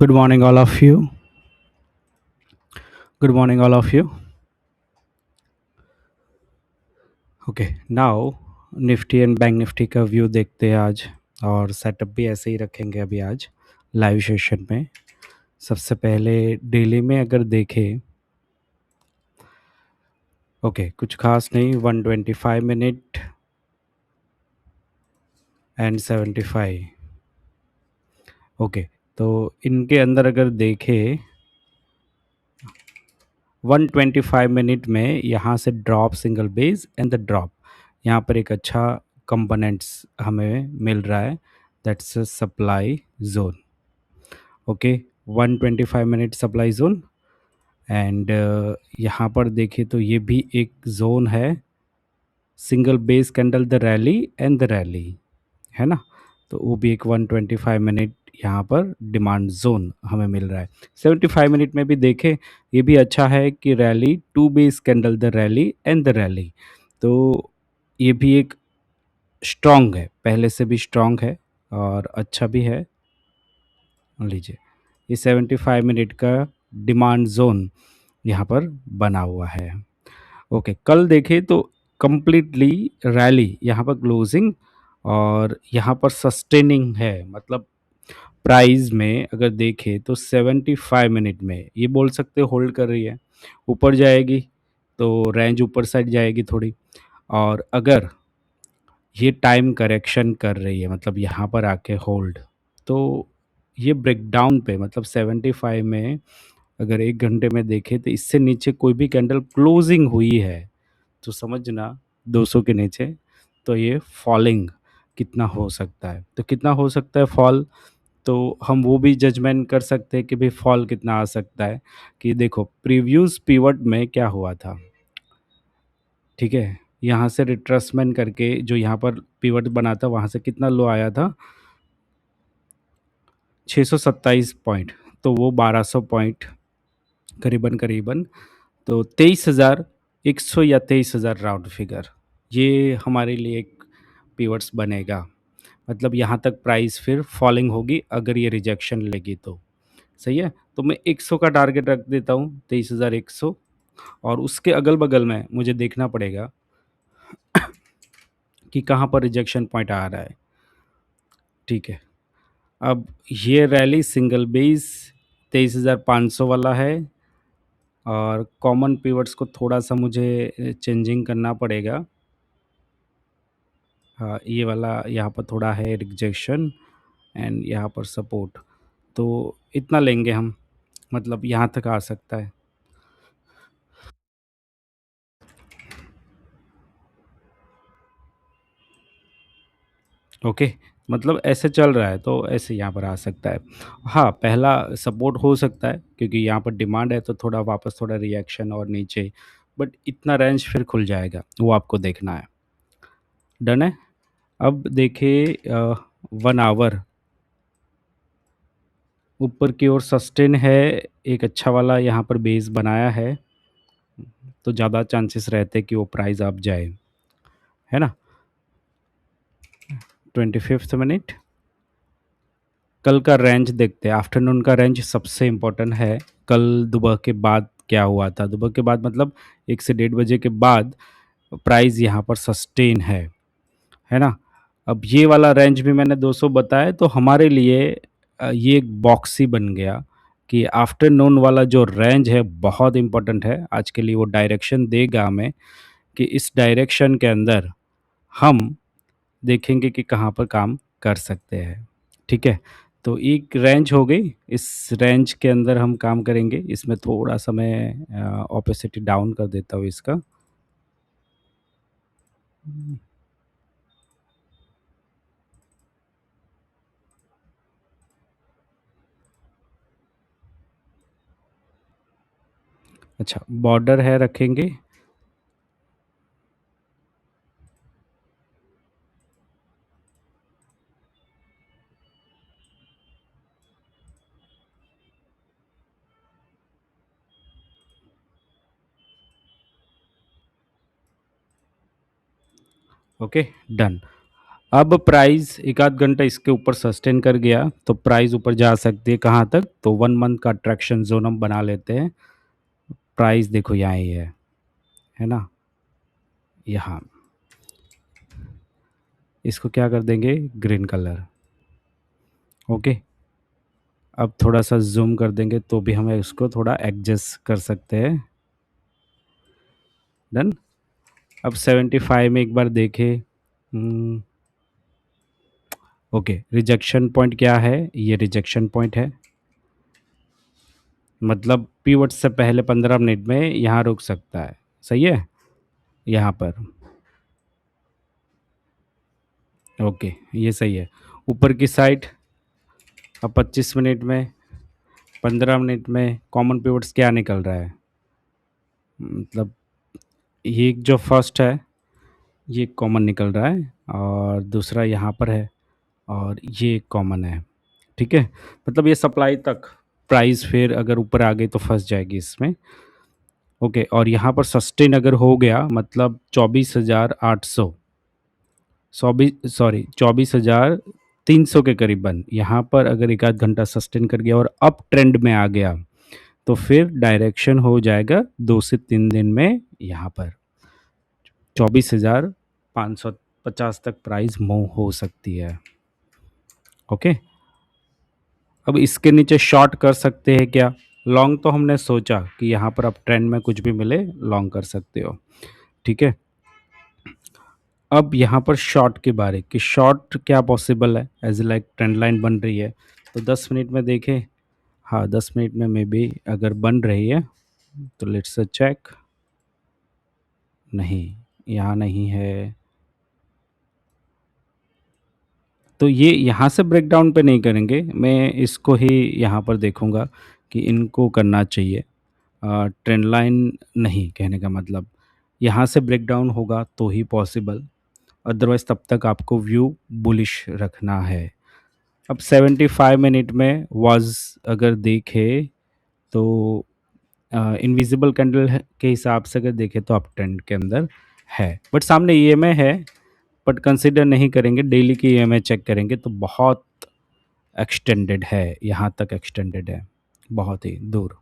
Good morning, all of you. Good morning, all of you. Okay now Nifty and bank Nifty का view देखते हैं आज। और setup भी ऐसे ही रखेंगे अभी आज लाइव सेशन में। सबसे पहले डेली में अगर देखें, ओके कुछ खास नहीं, 125 मिनट एंड 75। ओके, तो इनके अंदर अगर देखें 125 मिनट में यहाँ से drop, single base and the drop, यहाँ पर एक अच्छा कंपोनेंट्स हमें मिल रहा है, that's supply zone. Okay, 125 minute supply zone. And यहाँ पर देखें तो ये भी एक जोन है, single base candle the rally and the rally, है ना। तो वो भी एक 125 मिनट यहाँ पर डिमांड जोन हमें मिल रहा है। 75 मिनट में भी देखें, ये भी अच्छा है कि rally, to base candle the rally and the rally. तो ये भी एक स्ट्रॉन्ग है, पहले से भी स्ट्रॉन्ग है और अच्छा भी है। लीजिए, ये 75 मिनट का डिमांड जोन यहाँ पर बना हुआ है। ओके, कल देखें तो कंप्लीटली रैली यहाँ पर क्लोजिंग और यहाँ पर सस्टेनिंग है, मतलब प्राइस में अगर देखें तो 75 मिनट में ये बोल सकते होल्ड कर रही है, ऊपर जाएगी तो रेंज ऊपर साइड जाएगी थोड़ी। और अगर ये टाइम करेक्शन कर रही है, मतलब यहाँ पर आके होल्ड, तो ये ब्रेकडाउन पे, मतलब 75 में अगर 1 घंटे में देखें तो इससे नीचे कोई भी कैंडल क्लोजिंग हुई है तो समझना 200 के नीचे, तो ये फॉलिंग कितना हो सकता है, तो कितना हो सकता है फॉल, तो हम वो भी जजमेंट कर सकते हैं कि भाई फॉल कितना आ सकता है। कि देखो प्रीवियस पिवट में क्या हुआ था, ठीक है, यहाँ से रिट्रेसमेंट करके जो यहाँ पर पिवट बना था वहाँ से कितना लो आया था, 627 पॉइंट, तो वो 1200 पॉइंट करीबन करीबन, तो 23,100 या 23,000 राउंड फिगर, ये हमारे लिए एक पिवट्स बनेगा। मतलब यहाँ तक प्राइस फिर फॉलिंग होगी अगर ये रिजेक्शन लेगी तो। सही है, तो मैं 100 का टारगेट रख देता हूँ, 23,100। और उसके अगल बगल में मुझे देखना पड़ेगा कि कहाँ पर रिजेक्शन पॉइंट आ रहा है। ठीक है, अब ये रैली सिंगल बेस 23,500 वाला है, और कॉमन पिवट्स को थोड़ा सा मुझे चेंजिंग करना पड़ेगा। हाँ, ये वाला यहाँ पर थोड़ा है रिजेक्शन एंड यहाँ पर सपोर्ट, तो इतना लेंगे हम, मतलब यहाँ तक आ सकता है। ओके, मतलब ऐसे चल रहा है तो ऐसे यहाँ पर आ सकता है। हाँ, पहला सपोर्ट हो सकता है क्योंकि यहाँ पर डिमांड है, तो थोड़ा वापस थोड़ा रिएक्शन और नीचे, बट इतना रेंज फिर खुल जाएगा, वो आपको देखना है। डन है। अब देखिए 1 आवर ऊपर की ओर सस्टेन है, एक अच्छा वाला यहाँ पर बेस बनाया है, तो ज़्यादा चांसेस रहते हैं कि वो प्राइस आप जाए, है ना। 25th मिनट, कल का रेंज देखते हैं, आफ्टरनून का रेंज सबसे इम्पोर्टेंट है। कल दोपहर के बाद क्या हुआ था, दोपहर के बाद मतलब 1 से 1:30 बजे के बाद प्राइस यहाँ पर सस्टेन है ना। अब ये वाला रेंज भी मैंने 200 बताया, तो हमारे लिए ये एक बॉक्स ही बन गया कि आफ्टरनून वाला जो रेंज है बहुत इम्पोर्टेंट है आज के लिए, वो डायरेक्शन देगा हमें कि इस डायरेक्शन के अंदर हम देखेंगे कि कहाँ पर काम कर सकते हैं। ठीक है, तो एक रेंज हो गई, इस रेंज के अंदर हम काम करेंगे। इसमें थोड़ा सा मैं ओपेसिटी डाउन कर देता हूँ इसका। अच्छा, बॉर्डर है रखेंगे। Okay, done. अब प्राइस एक आध घंटा इसके ऊपर सस्टेन कर गया तो प्राइस ऊपर जा सकती है कहाँ तक, तो 1 मंथ का अट्रैक्शन जोन हम बना लेते हैं। प्राइस देखो यहाँ ही है ना? यहाँ इसको क्या कर देंगे, ग्रीन कलर। ओके, अब थोड़ा सा जूम कर देंगे तो भी हमें उसको थोड़ा एडजस्ट कर सकते हैं। डन। अब 75 में एक बार देखें। ओके, रिजेक्शन पॉइंट क्या है, ये रिजेक्शन पॉइंट है, मतलब पीवट से पहले 15 मिनट में यहाँ रुक सकता है। सही है, यहाँ पर। ओके, ये सही है। ऊपर की साइड अब 25 मिनट में, 15 मिनट में कॉमन पिवट्स क्या निकल रहा है, मतलब ये जो फर्स्ट है ये कॉमन निकल रहा है और दूसरा यहाँ पर है और ये कॉमन है। ठीक है, मतलब ये सप्लाई तक प्राइस फिर अगर ऊपर आ गई तो फंस जाएगी इसमें। ओके, और यहाँ पर सस्टेन अगर हो गया मतलब 24,800, सॉरी 24,300 के करीबन यहाँ पर अगर एक आध घंटा सस्टेन कर गया और अप ट्रेंड में आ गया तो फिर डायरेक्शन हो जाएगा 2 से 3 दिन में यहाँ पर 24,550 तक प्राइस मूव हो सकती है। ओके, अब इसके नीचे शॉर्ट कर सकते हैं क्या? लॉन्ग तो हमने सोचा कि यहाँ पर आप ट्रेंड में कुछ भी मिले लॉन्ग कर सकते हो। ठीक है, अब यहाँ पर शॉर्ट के बारे कि शॉर्ट क्या पॉसिबल है, एज लाइक ट्रेंड लाइन बन रही है तो 10 मिनट में देखें। हाँ, 10 मिनट में मे बी अगर बन रही है तो लेट्स चेक। नहीं, यहाँ नहीं है, तो ये यहाँ से ब्रेकडाउन पे नहीं करेंगे, मैं इसको ही यहाँ पर देखूँगा कि इनको करना चाहिए। ट्रेंड लाइन नहीं, कहने का मतलब यहाँ से ब्रेकडाउन होगा तो ही पॉसिबल, अदरवाइज़ तब तक आपको व्यू बुलिश रखना है। अब 75 मिनट में वाज अगर देखें तो इनविजिबल कैंडल के हिसाब से अगर देखें तो आप ट्रेंड के अंदर है, बट सामने ईएमए है, बट कंसिडर नहीं करेंगे, डेली की ईएमए चेक करेंगे तो बहुत एक्सटेंडेड है, यहाँ तक एक्सटेंडेड है, बहुत ही दूर,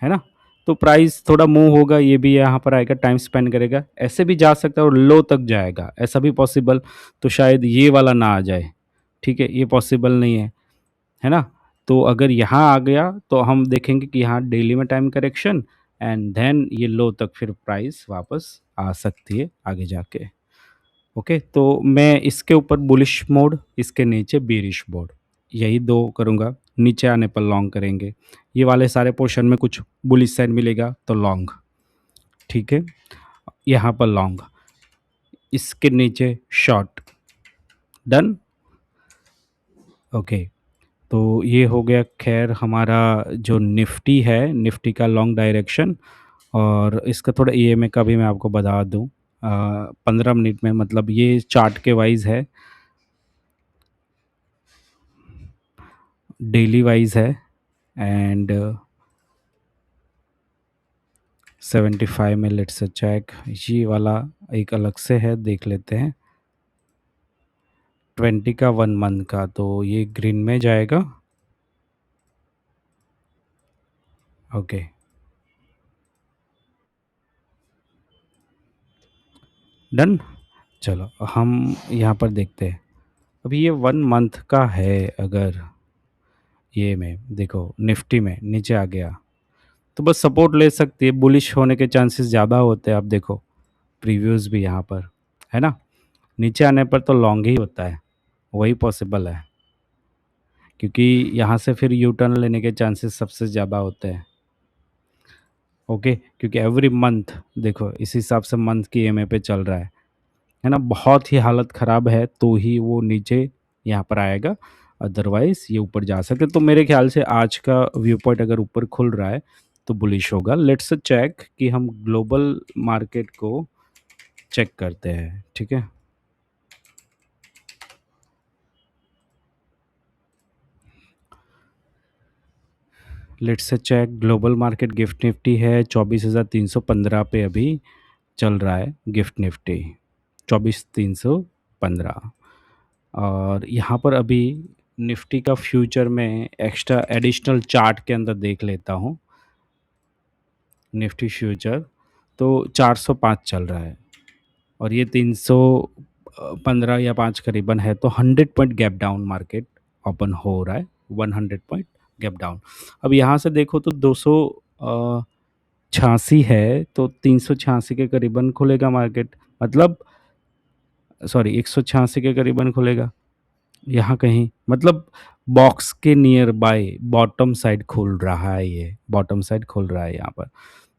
है ना? तो प्राइस थोड़ा मूव होगा, ये भी यहाँ पर आएगा, टाइम स्पेंड करेगा, ऐसे भी जा सकता है और लो तक जाएगा, ऐसा भी पॉसिबल, तो शायद ये वाला ना आ जाए। ठीक है, ये पॉसिबल नहीं है ना? तो अगर यहाँ आ गया तो हम देखेंगे कि यहाँ डेली में टाइम करेक्शन एंड देन ये लो तक फिर प्राइस वापस आ सकती है आगे जाके। ओके, तो मैं इसके ऊपर बुलिश मोड, इसके नीचे बेरिश मोड, यही दो करूँगा। नीचे आने पर लॉन्ग करेंगे, ये वाले सारे पोर्शन में कुछ बुलिश साइन मिलेगा तो लॉन्ग। ठीक है, यहाँ पर लॉन्ग, इसके नीचे शॉर्ट। डन। ओके, तो ये हो गया खैर हमारा जो निफ्टी है, निफ्टी का लॉन्ग डायरेक्शन, और इसका थोड़ा ईएमए का भी मैं आपको बता दूं। 15 मिनट में, मतलब ये चार्ट के वाइज है, डेली वाइज है, एंड 75 में लेट्स चेक, ये वाला एक अलग से है, देख लेते हैं। 20 का 1 मंथ का, तो ये ग्रीन में जाएगा। Okay, done. चलो हम यहाँ पर देखते हैं, अभी ये 1 मंथ का है, अगर ये में देखो निफ्टी में नीचे आ गया तो बस सपोर्ट ले सकती है, बुलिश होने के चांसेस ज़्यादा होते हैं। आप देखो प्रीव्यूज़ भी यहाँ पर, है ना? नीचे आने पर तो लॉन्ग ही होता है, वही पॉसिबल है, क्योंकि यहाँ से फिर यू टर्न लेने के चांसेस सबसे ज़्यादा होते हैं। ओके, क्योंकि एवरी मंथ देखो इस हिसाब से मंथ की ईएमए पे चल रहा है ना? बहुत ही हालत ख़राब है तो ही वो नीचे यहाँ पर आएगा, अदरवाइज़ ये ऊपर जा सकते। तो मेरे ख़्याल से आज का व्यू पॉइंट अगर ऊपर खुल रहा है तो बुलिश होगा। लेट्स चेक कि हम ग्लोबल मार्केट को चेक करते हैं। ठीक है, let's check global market. Gift Nifty है 24,315 पे अभी चल रहा है, गिफ्ट निफ्टी 24,315। और यहाँ पर अभी निफ्टी का फ्यूचर में एक्स्ट्रा एडिशनल चार्ट के अंदर देख लेता हूँ। निफ्टी फ्यूचर तो 405 चल रहा है और ये 315 या 5 करीबन है, तो 100 point gap down market open हो रहा है, 100 पॉइंट गैप डाउन। अब यहाँ से देखो तो 286 है, तो 386 के करीबन खुलेगा मार्केट, मतलब सॉरी 186 के करीबन खुलेगा यहाँ कहीं, मतलब बॉक्स के नियर बाय बॉटम साइड खुल रहा है, ये बॉटम साइड खुल रहा है यहाँ पर।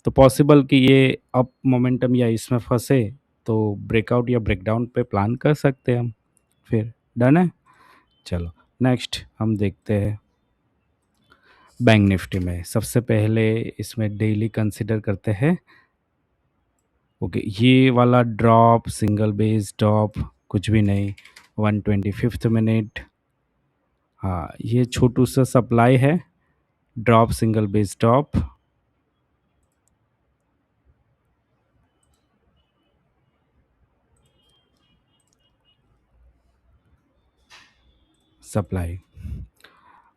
तो पॉसिबल कि ये अप मोमेंटम या इसमें फंसे तो ब्रेकआउट या ब्रेकडाउन पे प्लान कर सकते हैं हम फिर। डन है। चलो नेक्स्ट हम देखते हैं बैंक निफ्टी में। सबसे पहले इसमें डेली कंसिडर करते हैं। ओके, ये वाला ड्रॉप सिंगल बेस ड्रॉप कुछ भी नहीं। 125th मिनट, हाँ ये छोटू सा सप्लाई है, drop single base drop, supply.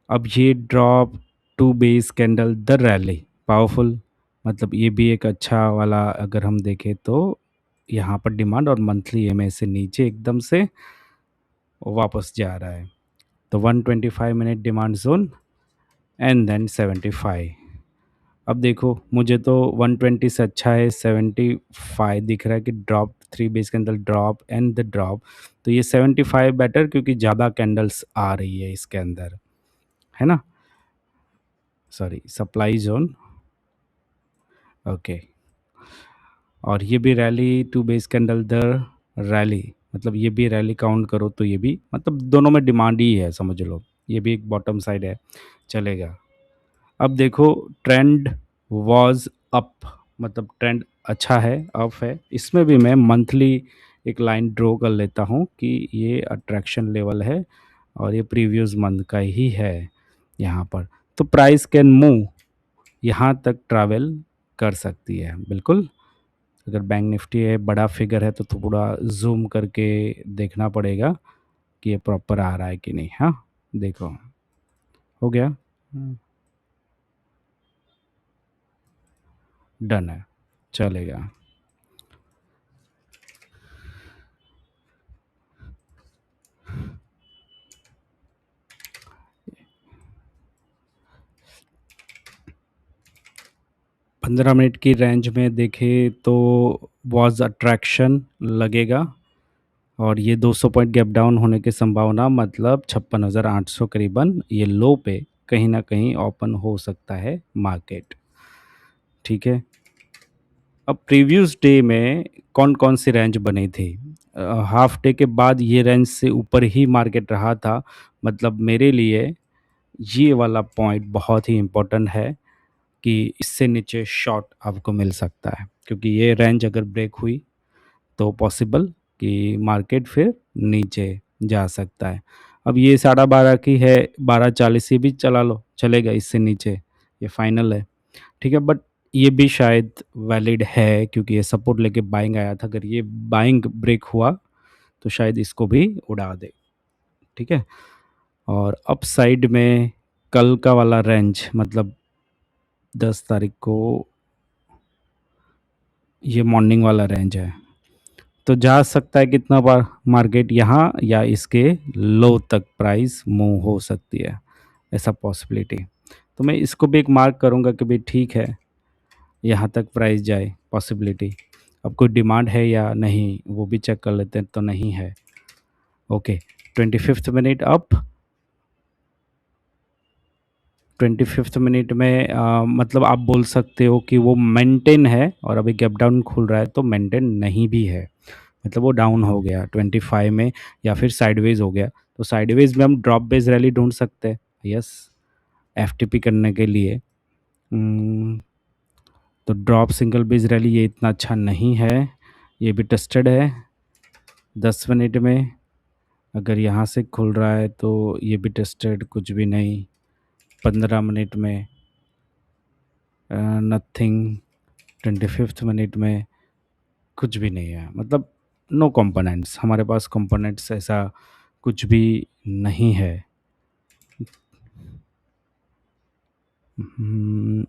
अब ये drop to base candle the rally powerful, मतलब ये भी एक अच्छा वाला अगर हम देखें तो यहाँ पर डिमांड और मंथली ईएमए से नीचे एकदम से वापस जा रहा है। तो 125 minute demand zone and then 75। अब देखो मुझे तो 120 से अच्छा है 75 दिख रहा है कि drop three base candle drop and the drop, तो ये 75 बेटर क्योंकि ज़्यादा कैंडल्स आ रही है इसके अंदर, है ना। Sorry supply zone. ओके, और ये भी rally to base candle the rally, मतलब ये भी रैली काउंट करो तो ये भी, मतलब दोनों में डिमांड ही है समझ लो, ये भी एक बॉटम साइड है, चलेगा। अब देखो ट्रेंड वाज अप, मतलब ट्रेंड अच्छा है, अप है। इसमें भी मैं मंथली एक लाइन ड्रॉ कर लेता हूँ कि ये अट्रैक्शन लेवल है और ये प्रीवियस मंथ का ही है यहाँ पर। तो प्राइस कैन मूव यहाँ तक ट्रैवल कर सकती है बिल्कुल। अगर बैंक निफ्टी है बड़ा फिगर है तो थोड़ा जूम करके देखना पड़ेगा कि ये प्रॉपर आ रहा है कि नहीं। हाँ देखो हो गया, डन है, चलेगा। 15 मिनट की रेंज में देखें तो वॉज अट्रैक्शन लगेगा और ये 200 पॉइंट गैप डाउन होने की संभावना, मतलब 56,800 करीबन ये लो पे कहीं ना कहीं ओपन हो सकता है मार्केट। ठीक है। अब प्रीवियस डे में कौन कौन सी रेंज बनी थी, हाफ डे के बाद ये रेंज से ऊपर ही मार्केट रहा था, मतलब मेरे लिए ये वाला पॉइंट बहुत ही इम्पोर्टेंट है कि इससे नीचे शॉर्ट आपको मिल सकता है, क्योंकि ये रेंज अगर ब्रेक हुई तो पॉसिबल कि मार्केट फिर नीचे जा सकता है। अब ये 12:30 की है, 12:40 ये भी चला लो चलेगा, इससे नीचे ये फाइनल है। ठीक है, बट ये भी शायद वैलिड है क्योंकि ये सपोर्ट लेके बाइंग आया था, अगर ये बाइंग ब्रेक हुआ तो शायद इसको भी उड़ा दे। ठीक है, और अप साइड में कल का वाला रेंज, मतलब 10 तारीख को ये मॉर्निंग वाला रेंज है, तो जा सकता है कितना बार मार्केट यहाँ या इसके लो तक प्राइस मूव हो सकती है, ऐसा पॉसिबिलिटी। तो मैं इसको भी एक मार्क करूँगा कि भाई ठीक है यहाँ तक प्राइस जाए पॉसिबिलिटी। अब कोई डिमांड है या नहीं वो भी चेक कर लेते हैं, तो नहीं है। Okay, 25th minute up, 25th minute में मतलब आप बोल सकते हो कि वो मेंटेन है और अभी गैप डाउन खुल रहा है तो मेंटेन नहीं भी है, मतलब वो डाउन हो गया 25 में या फिर साइडवेज हो गया। तो साइडवेज में हम ड्रॉप बेस रैली ढूंढ सकते हैं, यस, एफटीपी करने के लिए। हम्म, तो ड्रॉप सिंगल बेस रैली ये इतना अच्छा नहीं है, ये भी टेस्टेड है 10 मिनट में। अगर यहाँ से खुल रहा है तो ये भी टेस्टेड कुछ भी नहीं। 15 मिनट में नथिंग। 25th मिनट में कुछ भी नहीं है, मतलब नो कंपोनेंट्स, हमारे पास कंपोनेंट्स ऐसा कुछ भी नहीं है। हम्म,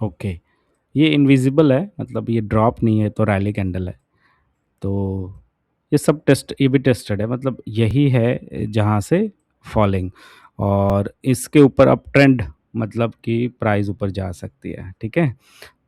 ओके, ये इनविजिबल है, मतलब ये ड्रॉप नहीं है तो रैली कैंडल है। तो ये सब टेस्ट, ये भी टेस्टेड है, मतलब यही है जहाँ से फॉलिंग, और इसके ऊपर अप ट्रेंड, मतलब कि प्राइस ऊपर जा सकती है। ठीक है,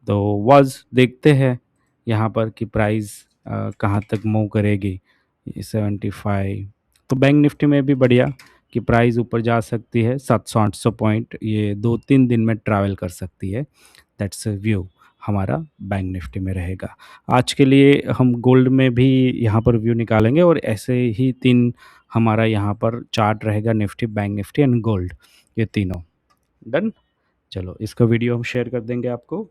तो वाज देखते हैं यहाँ पर कि प्राइस कहाँ तक मूव करेगी। 75, तो बैंक निफ्टी में भी बढ़िया कि प्राइस ऊपर जा सकती है 700-800 पॉइंट, ये 2-3 दिन में ट्रैवल कर सकती है। दैट्स अ व्यू हमारा बैंक निफ्टी में रहेगा। आज के लिए हम गोल्ड में भी यहाँ पर व्यू निकालेंगे, और ऐसे ही 3 हमारा यहाँ पर चार्ट रहेगा, Nifty, bank Nifty and gold, ये तीनों। डन। चलो, इसका वीडियो हम शेयर कर देंगे आपको।